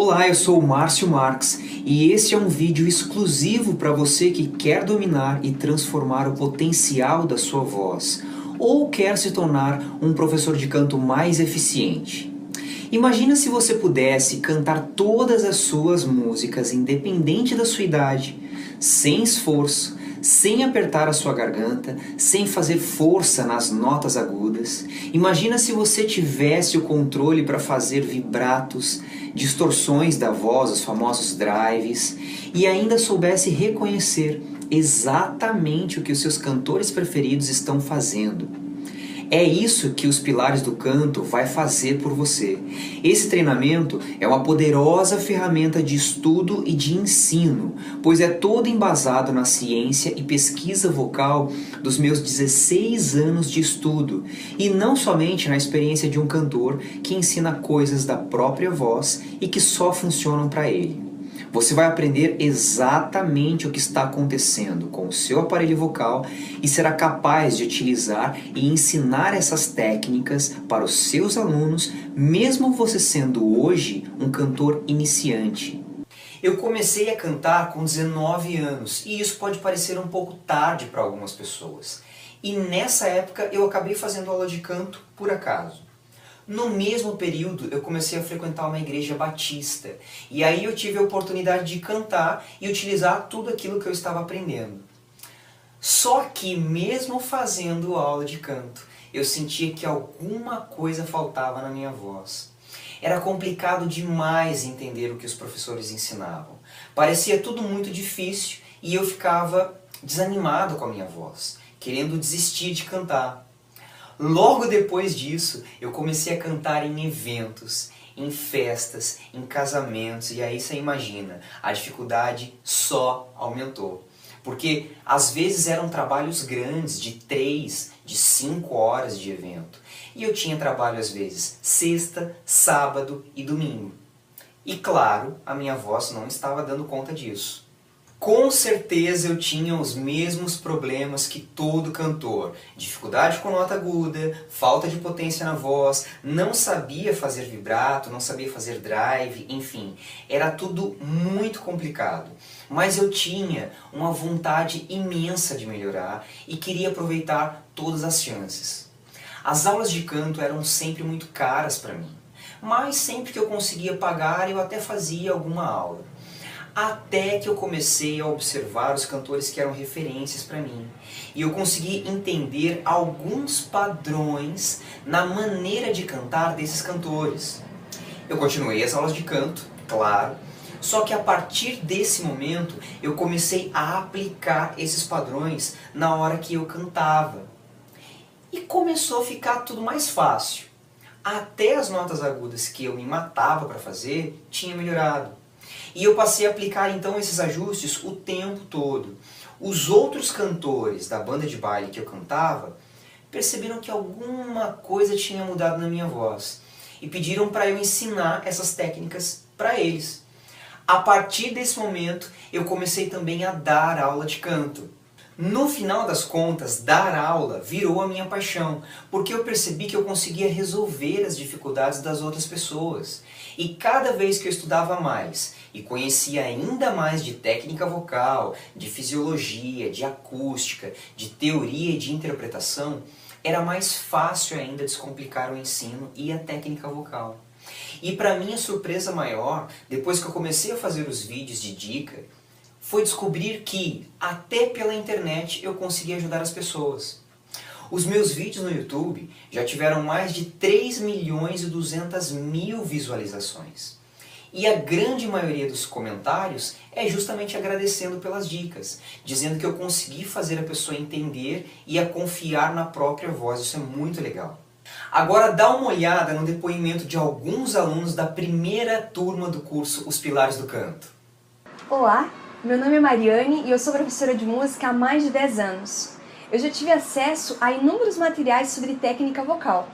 Olá, eu sou o Márcio Marques e esse é um vídeo exclusivo para você que quer dominar e transformar o potencial da sua voz ou quer se tornar um professor de canto mais eficiente. Imagina se você pudesse cantar todas as suas músicas, independente da sua idade, sem esforço, sem apertar a sua garganta, sem fazer força nas notas agudas. Imagina se você tivesse o controle para fazer vibratos, distorções da voz, os famosos drives, e ainda soubesse reconhecer exatamente o que os seus cantores preferidos estão fazendo. É isso que os Pilares do Canto vai fazer por você. Esse treinamento é uma poderosa ferramenta de estudo e de ensino, pois é todo embasado na ciência e pesquisa vocal dos meus 16 anos de estudo, e não somente na experiência de um cantor que ensina coisas da própria voz e que só funcionam para ele. Você vai aprender exatamente o que está acontecendo com o seu aparelho vocal e será capaz de utilizar e ensinar essas técnicas para os seus alunos, mesmo você sendo hoje um cantor iniciante. Eu comecei a cantar com 19 anos e isso pode parecer um pouco tarde para algumas pessoas. E nessa época eu acabei fazendo aula de canto por acaso. No mesmo período, eu comecei a frequentar uma igreja batista. E aí eu tive a oportunidade de cantar e utilizar tudo aquilo que eu estava aprendendo. Só que mesmo fazendo aula de canto, eu sentia que alguma coisa faltava na minha voz. Era complicado demais entender o que os professores ensinavam. Parecia tudo muito difícil e eu ficava desanimado com a minha voz, querendo desistir de cantar. Logo depois disso, eu comecei a cantar em eventos, em festas, em casamentos, e aí você imagina, a dificuldade só aumentou. Porque às vezes eram trabalhos grandes, de 3, de 5 horas de evento. E eu tinha trabalho às vezes sexta, sábado e domingo. E claro, a minha voz não estava dando conta disso. Com certeza eu tinha os mesmos problemas que todo cantor. Dificuldade com nota aguda, falta de potência na voz, não sabia fazer vibrato, não sabia fazer drive, enfim. Era tudo muito complicado. Mas eu tinha uma vontade imensa de melhorar e queria aproveitar todas as chances. As aulas de canto eram sempre muito caras para mim. Mas sempre que eu conseguia pagar, eu até fazia alguma aula. Até que eu comecei a observar os cantores que eram referências para mim. E eu consegui entender alguns padrões na maneira de cantar desses cantores. Eu continuei as aulas de canto, claro, só que a partir desse momento eu comecei a aplicar esses padrões na hora que eu cantava. E começou a ficar tudo mais fácil. Até as notas agudas que eu me matava para fazer tinha melhorado. E eu passei a aplicar então esses ajustes o tempo todo. Os outros cantores da banda de baile que eu cantava perceberam que alguma coisa tinha mudado na minha voz e pediram para eu ensinar essas técnicas para eles. A partir desse momento eu comecei também a dar aula de canto. No final das contas, dar aula virou a minha paixão, porque eu percebi que eu conseguia resolver as dificuldades das outras pessoas. E cada vez que eu estudava mais e conhecia ainda mais de técnica vocal, de fisiologia, de acústica, de teoria e de interpretação, era mais fácil ainda descomplicar o ensino e a técnica vocal. E para minha surpresa maior, depois que eu comecei a fazer os vídeos de dica, foi descobrir que, até pela internet, eu conseguia ajudar as pessoas. Os meus vídeos no YouTube já tiveram mais de 3.200.000 visualizações. E a grande maioria dos comentários é justamente agradecendo pelas dicas, dizendo que eu consegui fazer a pessoa entender e a confiar na própria voz. Isso é muito legal. Agora dá uma olhada no depoimento de alguns alunos da primeira turma do curso Os Pilares do Canto. Olá! Meu nome é Mariane e eu sou professora de música há mais de 10 anos. Eu já tive acesso a inúmeros materiais sobre técnica vocal,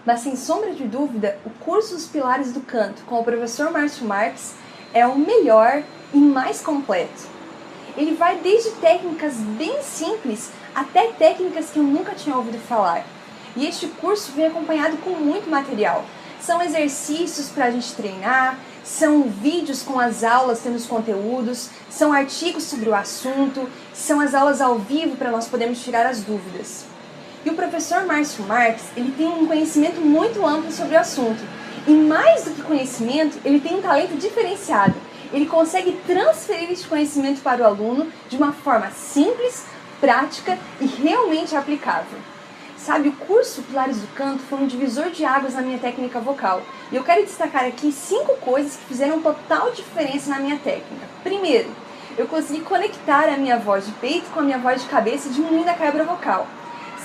mas sem sombra de dúvida, o curso Os Pilares do Canto com o professor Márcio Marques é o melhor e mais completo. Ele vai desde técnicas bem simples até técnicas que eu nunca tinha ouvido falar. E este curso vem acompanhado com muito material. São exercícios para a gente treinar, São vídeos com as aulas tendo os conteúdos, são artigos sobre o assunto, são as aulas ao vivo para nós podermos tirar as dúvidas. E o professor Márcio Marques, ele tem um conhecimento muito amplo sobre o assunto. E mais do que conhecimento, ele tem um talento diferenciado. Ele consegue transferir este conhecimento para o aluno de uma forma simples, prática e realmente aplicável. Sabe, o curso Pilares do Canto foi um divisor de águas na minha técnica vocal. E eu quero destacar aqui 5 coisas que fizeram total diferença na minha técnica. Primeiro, eu consegui conectar a minha voz de peito com a minha voz de cabeça, diminuindo a quebra vocal.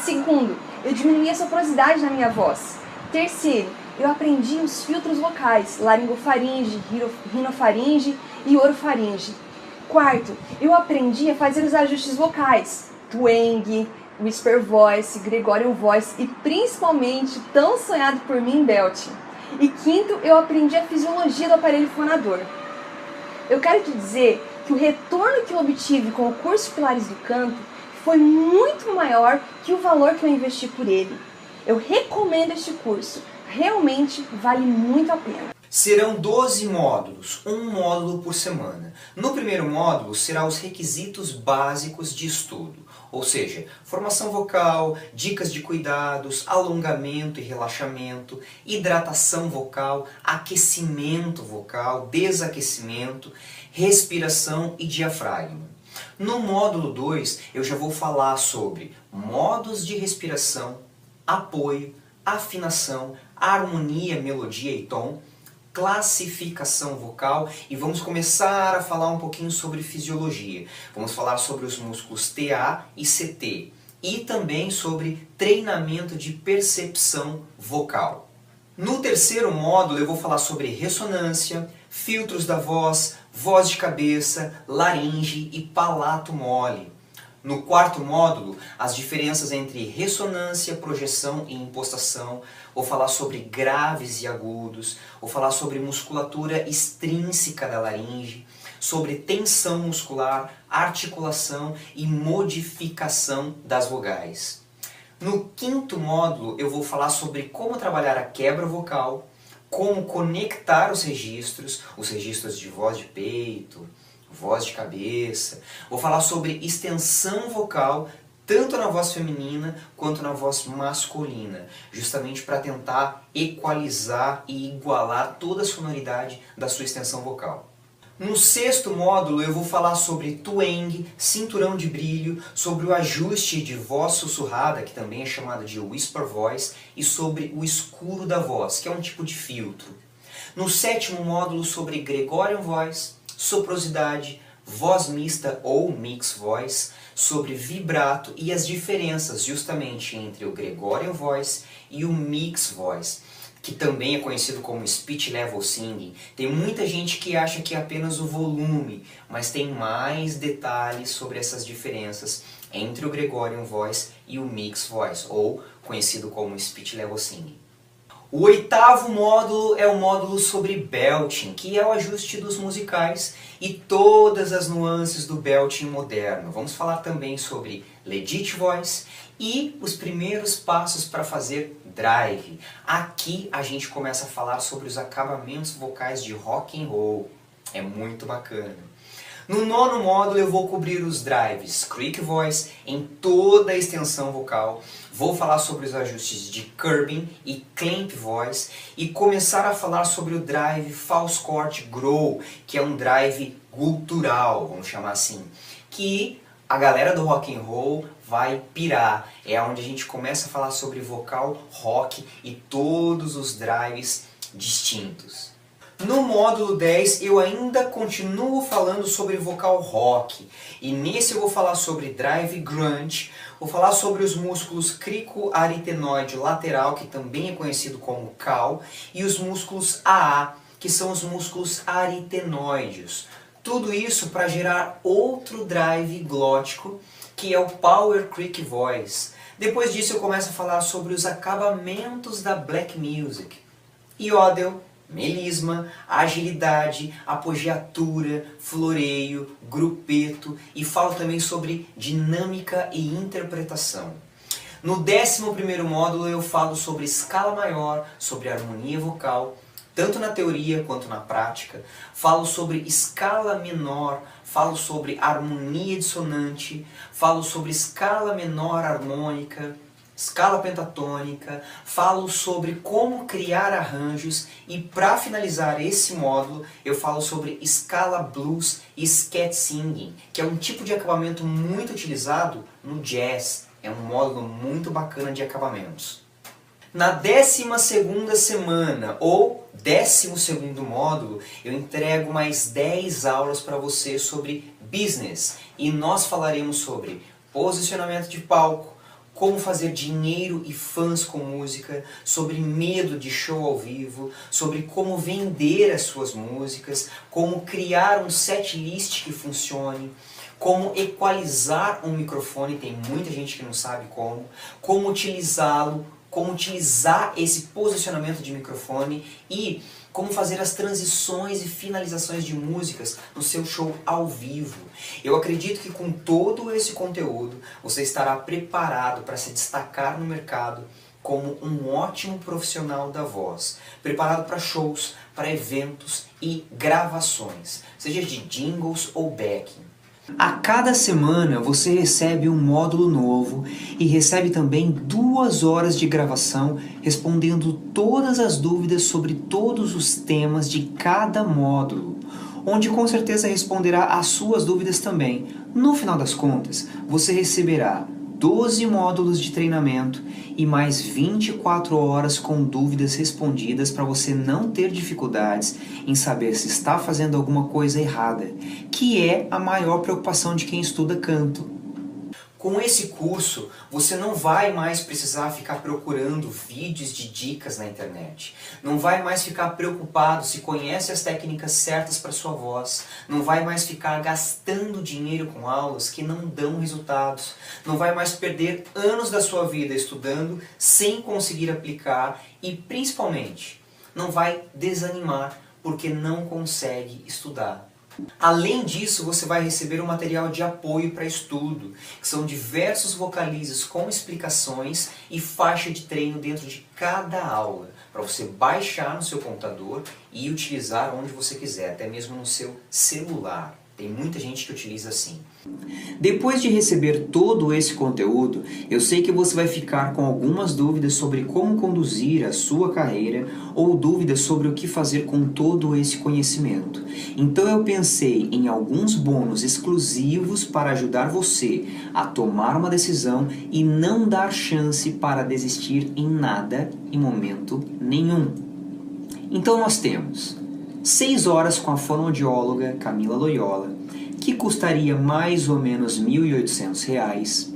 Segundo, eu diminuí a soprosidade na minha voz. Terceiro, eu aprendi os filtros vocais, laringofaringe, rinofaringe e orofaringe. Quarto, eu aprendi a fazer os ajustes vocais, twang, whisper voice, Gregorian voice e principalmente, tão sonhado por mim, belting. E quinto, eu aprendi a fisiologia do aparelho fonador. Eu quero te dizer que o retorno que eu obtive com o curso Pilares do Canto foi muito maior que o valor que eu investi por ele. Eu recomendo este curso, realmente vale muito a pena. Serão 12 módulos, um módulo por semana. No primeiro módulo será os requisitos básicos de estudo, ou seja, formação vocal, dicas de cuidados, alongamento e relaxamento, hidratação vocal, aquecimento vocal, desaquecimento, respiração e diafragma. No módulo 2 eu já vou falar sobre modos de respiração, apoio, afinação, harmonia, melodia e tom, classificação vocal e vamos começar a falar um pouquinho sobre fisiologia. Vamos falar sobre os músculos TA e CT e também sobre treinamento de percepção vocal. No terceiro módulo eu vou falar sobre ressonância, filtros da voz, voz de cabeça, laringe e palato mole. No quarto módulo, as diferenças entre ressonância, projeção e impostação. Vou falar sobre graves e agudos, vou falar sobre musculatura extrínseca da laringe, sobre tensão muscular, articulação e modificação das vogais. No quinto módulo, eu vou falar sobre como trabalhar a quebra vocal, como conectar os registros de voz de peito, voz de cabeça. Vou falar sobre extensão vocal, tanto na voz feminina quanto na voz masculina, justamente para tentar equalizar e igualar toda a sonoridade da sua extensão vocal. No sexto módulo eu vou falar sobre twang, cinturão de brilho, sobre o ajuste de voz sussurrada, que também é chamado de whisper voice, e sobre o escuro da voz, que é um tipo de filtro. No sétimo módulo sobre Gregorian voice, soprosidade, voz mista ou mix voice, sobre vibrato e as diferenças justamente entre o Gregorian voice e o mix voice, que também é conhecido como speech level singing. Tem muita gente que acha que é apenas o volume, mas tem mais detalhes sobre essas diferenças entre o Gregorian voice e o mix voice, ou conhecido como speech level singing. O oitavo módulo é o módulo sobre belting, que é o ajuste dos musicais e todas as nuances do belting moderno. Vamos falar também sobre legit voice e os primeiros passos para fazer drive. Aqui a gente começa a falar sobre os acabamentos vocais de rock and roll. É muito bacana. No nono módulo eu vou cobrir os drives creak voice em toda a extensão vocal. Vou falar sobre os ajustes de curbing e clamp voice e começar a falar sobre o drive false chord growl, que é um drive gutural, vamos chamar assim, que a galera do rock and roll vai pirar. É onde a gente começa a falar sobre vocal rock e todos os drives distintos. No módulo 10 eu ainda continuo falando sobre vocal rock e nesse eu vou falar sobre drive grunge, vou falar sobre os músculos cricoaritenoide lateral, que também é conhecido como cal, e os músculos AA, que são os músculos aritenoides. Tudo isso para gerar outro drive glótico, que é o power creak voice. Depois disso eu começo a falar sobre os acabamentos da black music, yodel, melisma, agilidade, apogiatura, floreio, grupeto e falo também sobre dinâmica e interpretação. No 11º módulo eu falo sobre escala maior, sobre harmonia vocal, tanto na teoria quanto na prática. Falo sobre escala menor, falo sobre harmonia dissonante, falo sobre escala menor harmônica, escala pentatônica, falo sobre como criar arranjos e, para finalizar esse módulo, eu falo sobre escala blues e scat singing, que é um tipo de acabamento muito utilizado no jazz. É um módulo muito bacana de acabamentos. Na 12ª semana, ou 12º módulo, eu entrego mais 10 aulas para você sobre business. E nós falaremos sobre posicionamento de palco, como fazer dinheiro e fãs com música, sobre medo de show ao vivo, sobre como vender as suas músicas, como criar um setlist que funcione, como equalizar um microfone, tem muita gente que não sabe como utilizá-lo, como utilizar esse posicionamento de microfone e como fazer as transições e finalizações de músicas no seu show ao vivo. Eu acredito que com todo esse conteúdo você estará preparado para se destacar no mercado como um ótimo profissional da voz, preparado para shows, para eventos e gravações, seja de jingles ou backing. A cada semana você recebe um módulo novo e recebe também 2 horas de gravação respondendo todas as dúvidas sobre todos os temas de cada módulo, onde com certeza responderá às suas dúvidas também. No final das contas, você receberá 12 módulos de treinamento e mais 24 horas com dúvidas respondidas para você não ter dificuldades em saber se está fazendo alguma coisa errada, que é a maior preocupação de quem estuda canto. Com esse curso, você não vai mais precisar ficar procurando vídeos de dicas na internet. Não vai mais ficar preocupado se conhece as técnicas certas para sua voz. Não vai mais ficar gastando dinheiro com aulas que não dão resultados. Não vai mais perder anos da sua vida estudando sem conseguir aplicar e, principalmente, não vai desanimar porque não consegue estudar. Além disso, você vai receber um material de apoio para estudo, que são diversos vocalizes com explicações e faixa de treino dentro de cada aula, para você baixar no seu computador e utilizar onde você quiser, até mesmo no seu celular. Tem muita gente que utiliza assim. Depois de receber todo esse conteúdo, eu sei que você vai ficar com algumas dúvidas sobre como conduzir a sua carreira ou dúvidas sobre o que fazer com todo esse conhecimento. Então eu pensei em alguns bônus exclusivos para ajudar você a tomar uma decisão e não dar chance para desistir em nada em momento nenhum. Então nós temos 6 horas com a fonoaudióloga Camila Loyola, que custaria mais ou menos R$ 1.800,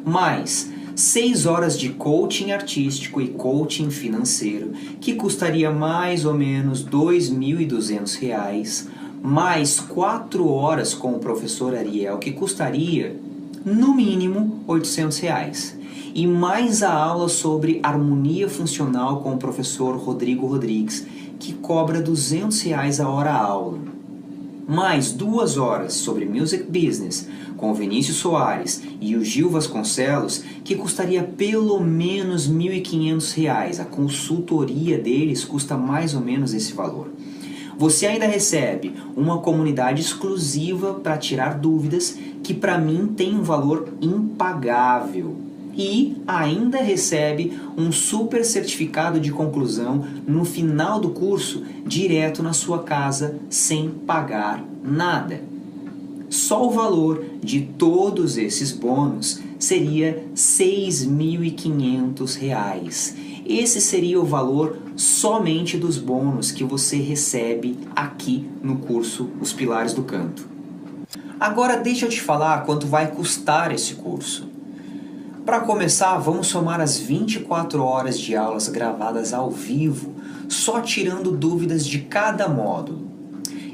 mais 6 horas de coaching artístico e coaching financeiro, que custaria mais ou menos R$ 2.200, mais 4 horas com o professor Ariel, que custaria no mínimo R$ 800, e mais a aula sobre harmonia funcional com o professor Rodrigo Rodrigues, que cobra R$ 200 a hora aula, mais 2 horas sobre Music Business com o Vinícius Soares e o Gil Vasconcelos, que custaria pelo menos R$ 1.500. A consultoria deles custa mais ou menos esse valor. Você ainda recebe uma comunidade exclusiva para tirar dúvidas, que para mim tem um valor impagável. E ainda recebe um super certificado de conclusão no final do curso, direto na sua casa, sem pagar nada. Só o valor de todos esses bônus seria R$ 6.500. Esse seria o valor somente dos bônus que você recebe aqui no curso Os Pilares do Canto. Agora deixa eu te falar quanto vai custar esse curso. Para começar, vamos somar as 24 horas de aulas gravadas ao vivo, só tirando dúvidas de cada módulo.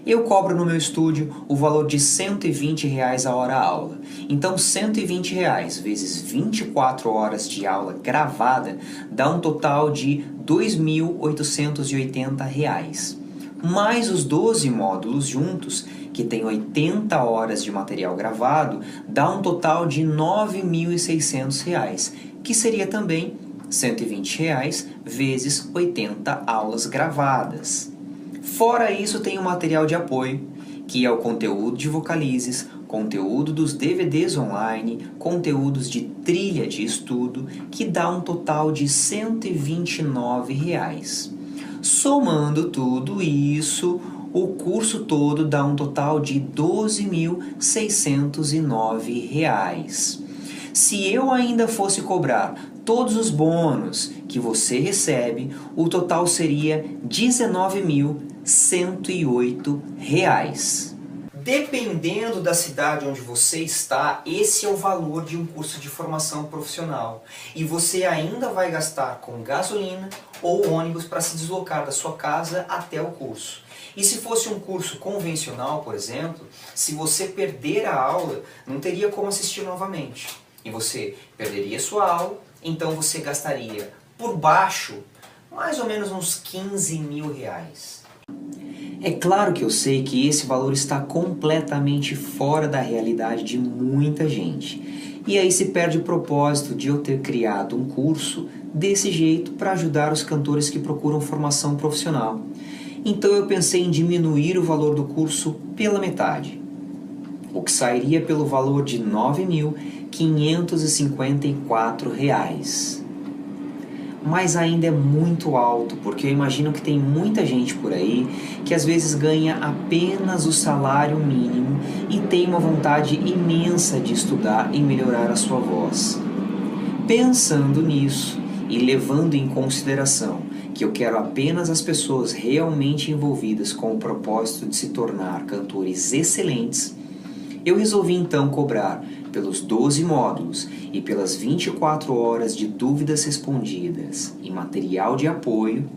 Eu cobro no meu estúdio o valor de R$ 120 a hora aula. Então, R$ 120 vezes 24 horas de aula gravada dá um total de R$ 2.880. Mais os 12 módulos juntos, que tem 80 horas de material gravado, dá um total de R$ 9.600, que seria também R$ 120 vezes 80 aulas gravadas. Fora isso, tem o material de apoio, que é o conteúdo de vocalizes, conteúdo dos DVDs online, conteúdos de trilha de estudo, que dá um total de R$ 129. Somando tudo isso, o curso todo dá um total de R$ 12.609. Se eu ainda fosse cobrar todos os bônus que você recebe, o total seria R$ 19.108. Dependendo da cidade onde você está, esse é o valor de um curso de formação profissional. E você ainda vai gastar com gasolina ou ônibus para se deslocar da sua casa até o curso. E se fosse um curso convencional, por exemplo, se você perder a aula, não teria como assistir novamente. E você perderia sua aula, então você gastaria por baixo mais ou menos uns R$ 15.000. É claro que eu sei que esse valor está completamente fora da realidade de muita gente. E aí se perde o propósito de eu ter criado um curso desse jeito para ajudar os cantores que procuram formação profissional. Então eu pensei em diminuir o valor do curso pela metade, o que sairia pelo valor de R$ 9.554. Mas ainda é muito alto, porque eu imagino que tem muita gente por aí que às vezes ganha apenas o salário mínimo e tem uma vontade imensa de estudar e melhorar a sua voz. Pensando nisso e levando em consideração que eu quero apenas as pessoas realmente envolvidas com o propósito de se tornar cantores excelentes, eu resolvi então cobrar pelos 12 módulos e pelas 24 horas de dúvidas respondidas e material de apoio,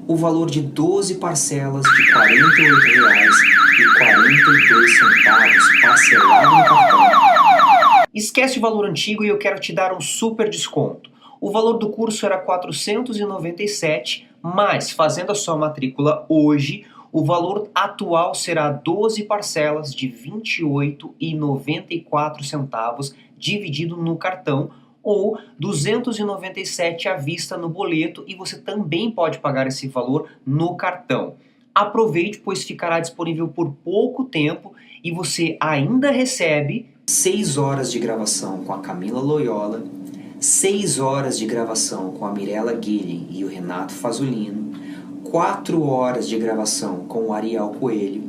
o valor de 12 parcelas de R$ 48,42 parcelado no cartão. Esquece o valor antigo e eu quero te dar um super desconto. O valor do curso era R$ 497, mas fazendo a sua matrícula hoje, o valor atual será 12 parcelas de R$ 28,94 dividido no cartão ou R$ 297 à vista no boleto, e você também pode pagar esse valor no cartão. Aproveite, pois ficará disponível por pouco tempo e você ainda recebe 6 horas de gravação com a Camila Loyola, 6 horas de gravação com a Mirella Guilhem e o Renato Fasolino, 4 horas de gravação com o Ariel Coelho,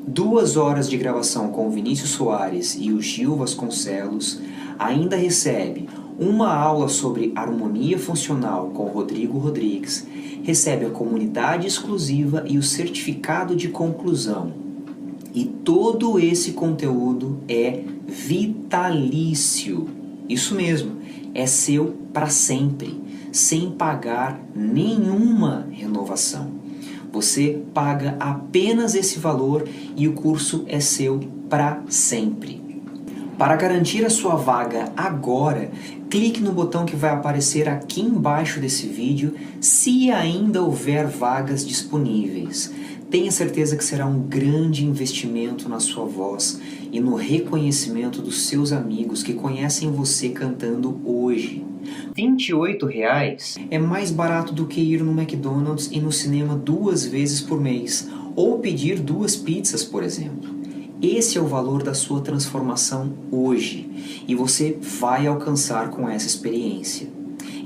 2 horas de gravação com o Vinícius Soares e o Gil Vasconcelos, ainda recebe uma aula sobre harmonia funcional com o Rodrigo Rodrigues, recebe a comunidade exclusiva e o certificado de conclusão. E todo esse conteúdo é vitalício. Isso mesmo, é seu para sempre, sem pagar nenhuma renovação. Você paga apenas esse valor e o curso é seu para sempre. Para garantir a sua vaga agora, clique no botão que vai aparecer aqui embaixo desse vídeo, se ainda houver vagas disponíveis. Tenha certeza que será um grande investimento na sua voz e no reconhecimento dos seus amigos que conhecem você cantando hoje. R$ 28,00 é mais barato do que ir no McDonald's e no cinema 2 vezes por mês, ou pedir 2 pizzas, por exemplo. Esse é o valor da sua transformação hoje, e você vai alcançar com essa experiência.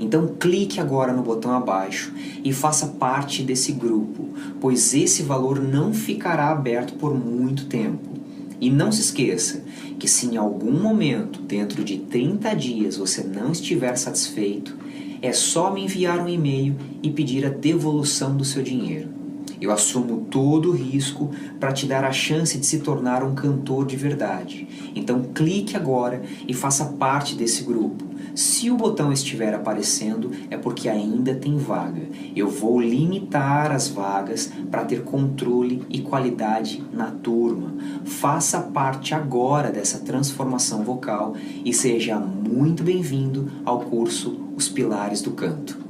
Então clique agora no botão abaixo e faça parte desse grupo, pois esse valor não ficará aberto por muito tempo. E não se esqueça que se em algum momento, dentro de 30 dias, você não estiver satisfeito, é só me enviar um e-mail e pedir a devolução do seu dinheiro. Eu assumo todo o risco para te dar a chance de se tornar um cantor de verdade. Então clique agora e faça parte desse grupo. Se o botão estiver aparecendo, é porque ainda tem vaga. Eu vou limitar as vagas para ter controle e qualidade na turma. Faça parte agora dessa transformação vocal e seja muito bem-vindo ao curso Os Pilares do Canto.